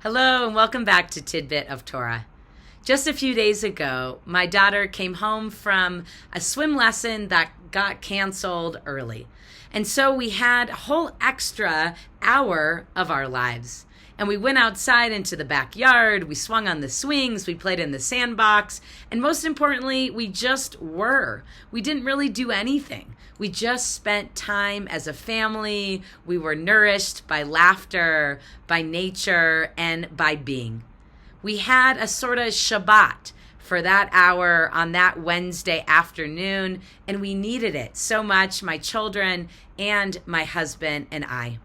Hello and welcome back to Tidbit of Torah. Just a few days ago, my daughter came home from a swim lesson that got canceled early. And so we had a whole extra hour of our lives. And we went outside into the backyard, we swung on the swings, we played in the sandbox, and most importantly, we just were. We didn't really do anything. We just spent time as a family. We were nourished by laughter, by nature, and by being. We had a sort of Shabbat for that hour on that Wednesday afternoon, and we needed it so much, my children and my husband and I.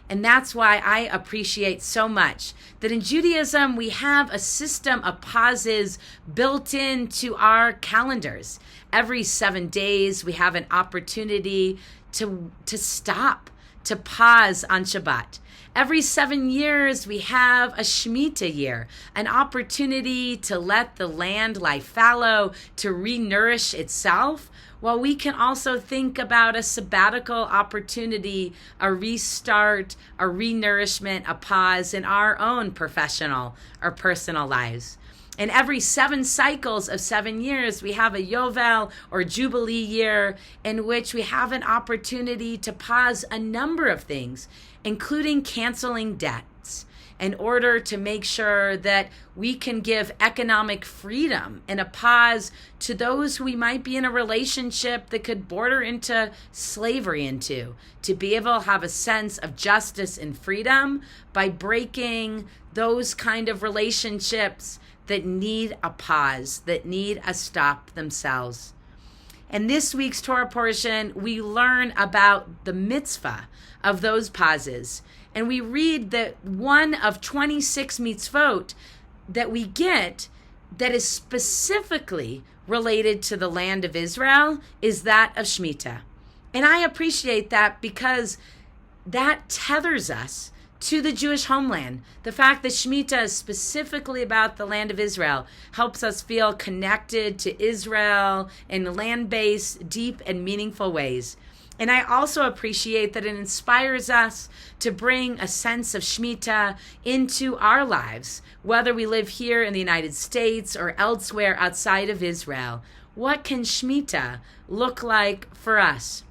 And that's why I appreciate so much that in Judaism, we have a system of pauses built into our calendars. Every 7 days, we have an opportunity to stop, to pause on Shabbat. Every 7 years, we have a Shemitah year, an opportunity to let the land lie fallow, to re-nourish itself, while we can also think about a sabbatical opportunity, a restart, a re-nourishment, a pause in our own professional or personal lives. And every 7 cycles of 7 years, we have a Yovel or Jubilee year in which we have an opportunity to pause a number of things, including canceling debts, in order to make sure that we can give economic freedom and a pause to those who we might be in a relationship that could border into slavery into, to be able to have a sense of justice and freedom by breaking those kind of relationships that need a pause, that need a stop themselves. In this week's Torah portion, we learn about the mitzvah of those pauses. And we read that one of 26 mitzvot that we get that is specifically related to the land of Israel is that of Shemitah. And I appreciate that because that tethers us to the Jewish homeland. The fact that Shemitah is specifically about the land of Israel helps us feel connected to Israel in land-based, deep and meaningful ways. And I also appreciate that it inspires us to bring a sense of Shemitah into our lives, whether we live here in the United States or elsewhere outside of Israel. What can Shemitah look like for us?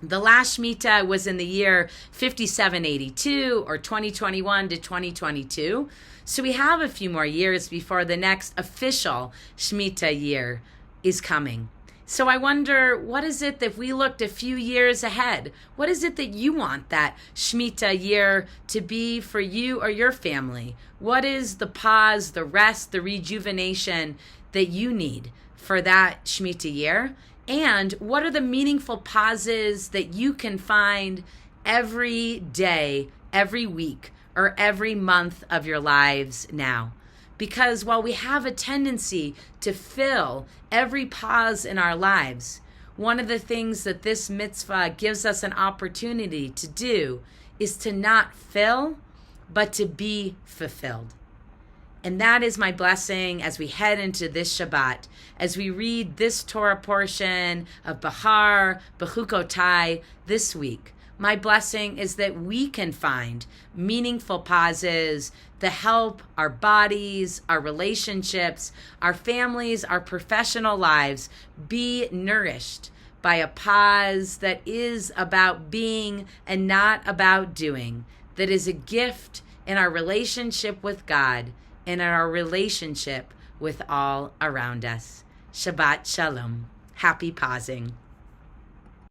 The last Shemitah was in the year 5782 or 2021 to 2022. So we have a few more years before the next official Shemitah year is coming. So I wonder, what is it that if we looked a few years ahead? What is it that you want that Shemitah year to be for you or your family? What is the pause, the rest, the rejuvenation that you need for that Shemitah year? And what are the meaningful pauses that you can find every day, every week, or every month of your lives now? Because while we have a tendency to fill every pause in our lives, one of the things that this mitzvah gives us an opportunity to do is to not fill, but to be fulfilled. And that is my blessing as we head into this Shabbat, as we read this Torah portion of Bahar, Bechukotai this week. My blessing is that we can find meaningful pauses that help our bodies, our relationships, our families, our professional lives be nourished by a pause that is about being and not about doing, that is a gift in our relationship with God and in our relationship with all around us. Shabbat Shalom. Happy pausing.